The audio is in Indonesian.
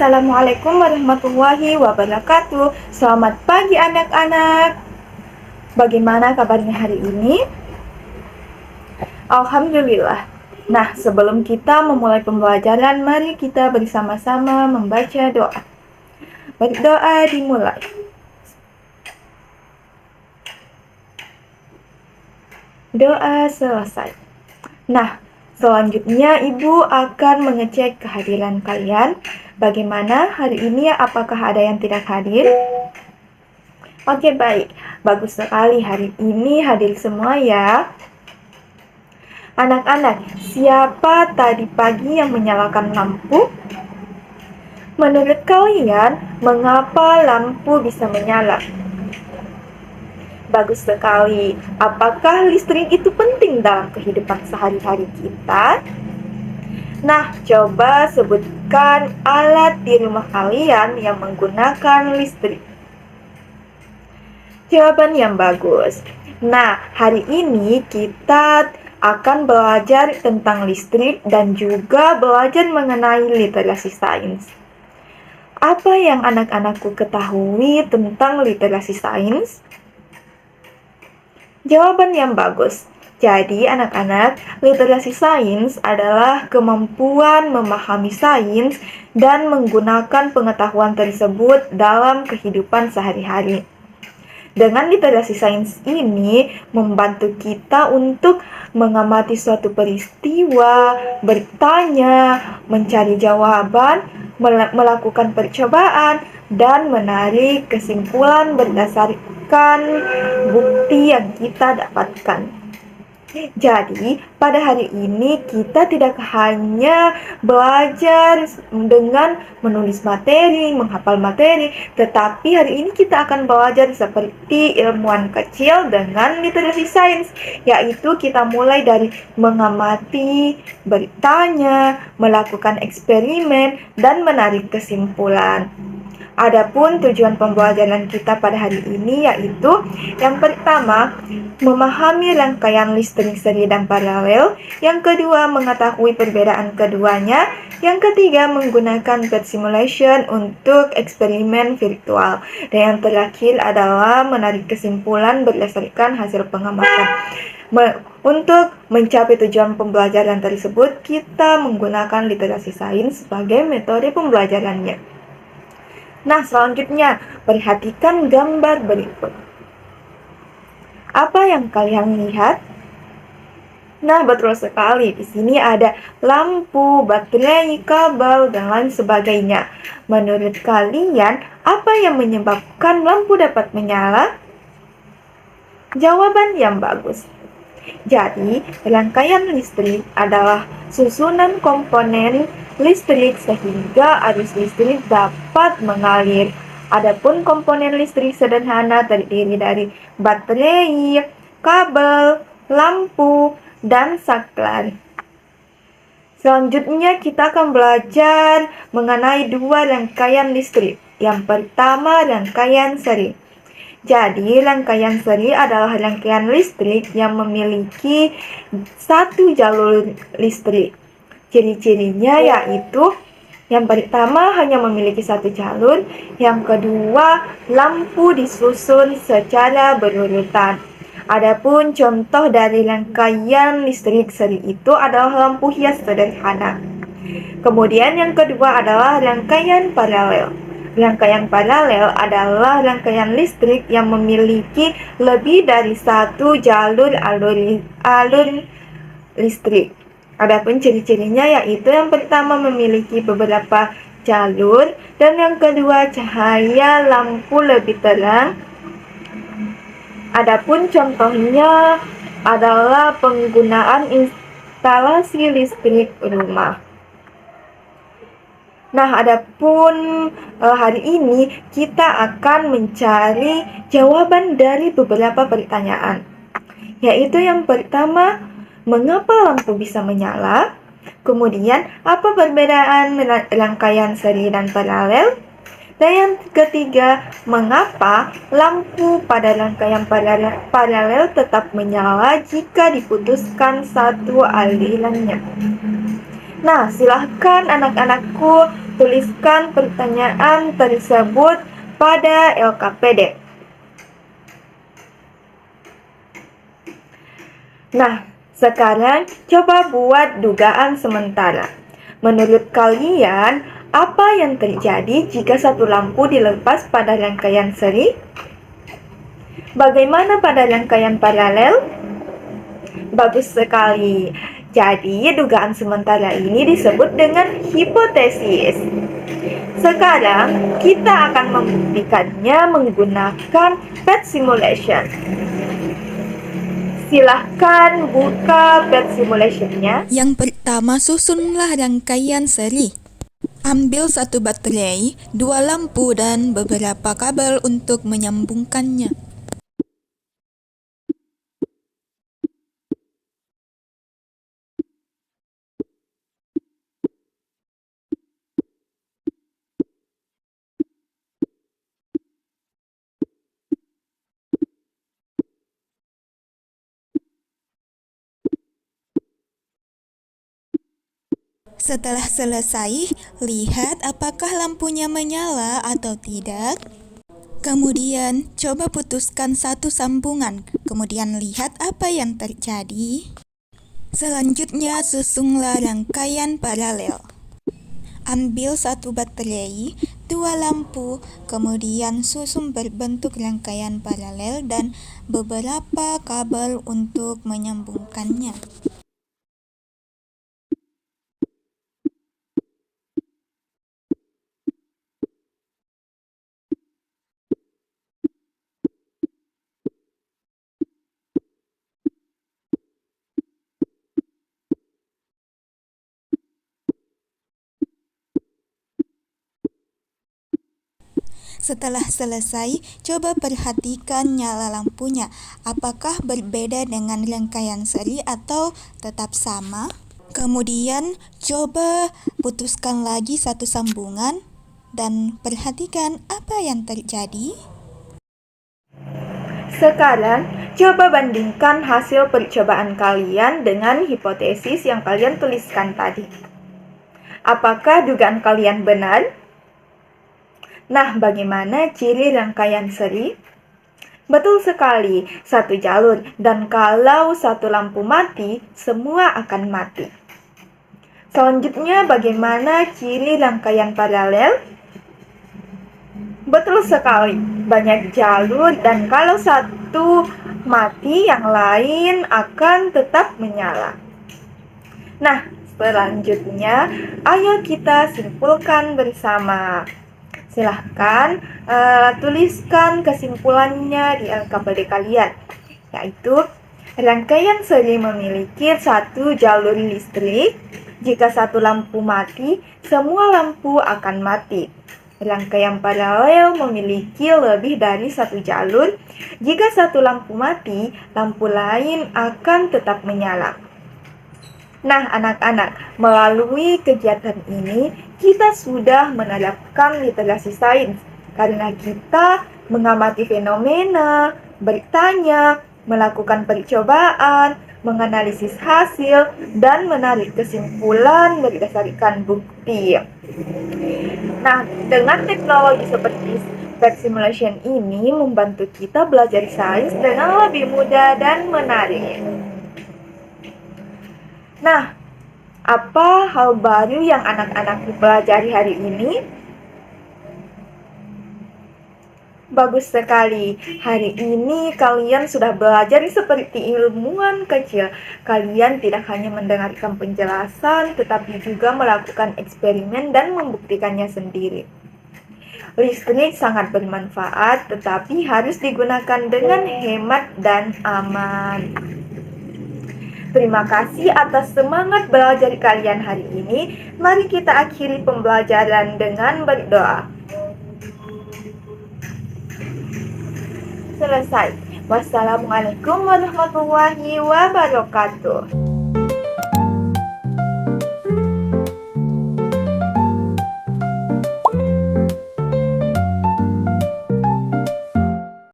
Assalamualaikum warahmatullahi wabarakatuh. Selamat pagi anak-anak. Bagaimana kabarnya hari ini? Alhamdulillah. Nah, sebelum kita memulai pembelajaran, mari kita bersama-sama membaca doa. Berdoa dimulai. Doa selesai. Nah, selanjutnya Ibu akan mengecek kehadiran kalian. Bagaimana hari ini? Apakah ada yang tidak hadir? Oke, baik. Bagus sekali, hari ini hadir semua ya. Anak-anak, siapa tadi pagi yang menyalakan lampu? Menurut kalian, mengapa lampu bisa menyala? Bagus sekali. Apakah listrik itu penting dalam kehidupan sehari-hari kita? Nah, coba sebutkan alat di rumah kalian yang menggunakan listrik. Jawaban yang bagus. Nah, hari ini kita akan belajar tentang listrik dan juga belajar mengenai literasi sains. Apa yang anak-anakku ketahui tentang literasi sains? Jawaban yang bagus. Jadi anak-anak, literasi sains adalah kemampuan memahami sains dan menggunakan pengetahuan tersebut dalam kehidupan sehari-hari. Dengan literasi sains ini membantu kita untuk mengamati suatu peristiwa, bertanya, mencari jawaban, melakukan percobaan, dan menarik kesimpulan berdasarkan bukti yang kita dapatkan. Jadi, pada hari ini kita tidak hanya belajar dengan menulis materi, menghafal materi, tetapi hari ini kita akan belajar seperti ilmuwan kecil dengan literasi sains, yaitu kita mulai dari mengamati, bertanya, melakukan eksperimen, dan menarik kesimpulan. Adapun tujuan pembelajaran kita pada hari ini yaitu yang pertama, memahami rangkaian listrik seri dan paralel. Yang kedua, mengetahui perbedaan keduanya. Yang ketiga, menggunakan grid simulation untuk eksperimen virtual. Dan yang terakhir adalah menarik kesimpulan berdasarkan hasil pengamatan. Untuk mencapai tujuan pembelajaran tersebut, kita menggunakan literasi sains sebagai metode pembelajarannya. Nah, selanjutnya, perhatikan gambar berikut. Apa yang kalian lihat? Nah, betul sekali. Di sini ada lampu, baterai, kabel, dan lain sebagainya. Menurut kalian, apa yang menyebabkan lampu dapat menyala? Jawaban yang bagus. Jadi, rangkaian listrik adalah susunan komponen listrik sehingga arus listrik dapat mengalir. Adapun komponen listrik sederhana terdiri dari baterai, kabel, lampu, dan saklar. Selanjutnya kita akan belajar mengenai dua rangkaian listrik. Yang pertama, rangkaian seri. Jadi, rangkaian seri adalah rangkaian listrik yang memiliki satu jalur listrik. Ciri-cirinya yaitu yang pertama hanya memiliki satu jalur, yang kedua lampu disusun secara berurutan. Adapun contoh dari rangkaian listrik seri itu adalah lampu hias sederhana. Kemudian yang kedua adalah rangkaian paralel. Rangkaian paralel adalah rangkaian listrik yang memiliki lebih dari satu jalur alur listrik. Adapun ciri-cirinya yaitu yang pertama memiliki beberapa jalur dan yang kedua cahaya lampu lebih terang. Adapun contohnya adalah penggunaan instalasi listrik rumah. Nah, adapun hari ini kita akan mencari jawaban dari beberapa pertanyaan. Yaitu yang pertama, mengapa lampu bisa menyala? Kemudian, apa perbedaan rangkaian seri dan paralel? Dan yang ketiga, mengapa lampu pada rangkaian paralel tetap menyala jika diputuskan satu alirannya? Nah, silahkan anak-anakku Tuliskan pertanyaan tersebut pada LKPD. Nah, sekarang coba buat dugaan sementara. Menurut kalian, apa yang terjadi jika satu lampu dilepas pada rangkaian seri? Bagaimana pada rangkaian paralel? Bagus sekali. Jadi, dugaan sementara ini disebut dengan hipotesis. Sekarang, kita akan membuktikannya menggunakan PET simulation. Silahkan buka PET simulation-nya. Yang pertama, susunlah rangkaian seri. Ambil satu baterai, dua lampu, dan beberapa kabel untuk menyambungkannya. Setelah selesai, lihat apakah lampunya menyala atau tidak. Kemudian, coba putuskan satu sambungan, kemudian lihat apa yang terjadi. Selanjutnya, susunlah rangkaian paralel. Ambil satu baterai, dua lampu, kemudian susun berbentuk rangkaian paralel dan beberapa kabel untuk menyambungkannya. Setelah selesai, coba perhatikan nyala lampunya. Apakah berbeda dengan rangkaian seri atau tetap sama? Kemudian, coba putuskan lagi satu sambungan dan perhatikan apa yang terjadi. Sekarang, coba bandingkan hasil percobaan kalian dengan hipotesis yang kalian tuliskan tadi. Apakah dugaan kalian benar? Nah, bagaimana ciri rangkaian seri? Betul sekali, satu jalur, dan kalau satu lampu mati, semua akan mati. Selanjutnya, bagaimana ciri rangkaian paralel? Betul sekali, banyak jalur, dan kalau satu mati, yang lain akan tetap menyala. Nah, selanjutnya, ayo kita simpulkan bersama. Silahkan tuliskan kesimpulannya di LKPD kalian, yaitu rangkaian seri memiliki satu jalur listrik. Jika satu lampu mati, semua lampu akan mati. Rangkaian paralel memiliki lebih dari satu jalur. Jika satu lampu mati, lampu lain akan tetap menyala. Nah, anak-anak, melalui kegiatan ini, kita sudah menerapkan literasi sains karena kita mengamati fenomena, bertanya, melakukan percobaan, menganalisis hasil, dan menarik kesimpulan berdasarkan bukti. Nah, dengan teknologi seperti PET simulation ini membantu kita belajar sains dengan lebih mudah dan menarik. Nah, apa hal baru yang anak-anak pelajari hari ini? Bagus sekali. Hari ini kalian sudah belajar seperti ilmuwan kecil. Kalian tidak hanya mendengarkan penjelasan, tetapi juga melakukan eksperimen dan membuktikannya sendiri. Listrik sangat bermanfaat, tetapi harus digunakan dengan hemat dan aman. Terima kasih atas semangat belajar kalian hari ini. Mari kita akhiri pembelajaran dengan berdoa. Selesai. Wassalamualaikum warahmatullahi wabarakatuh.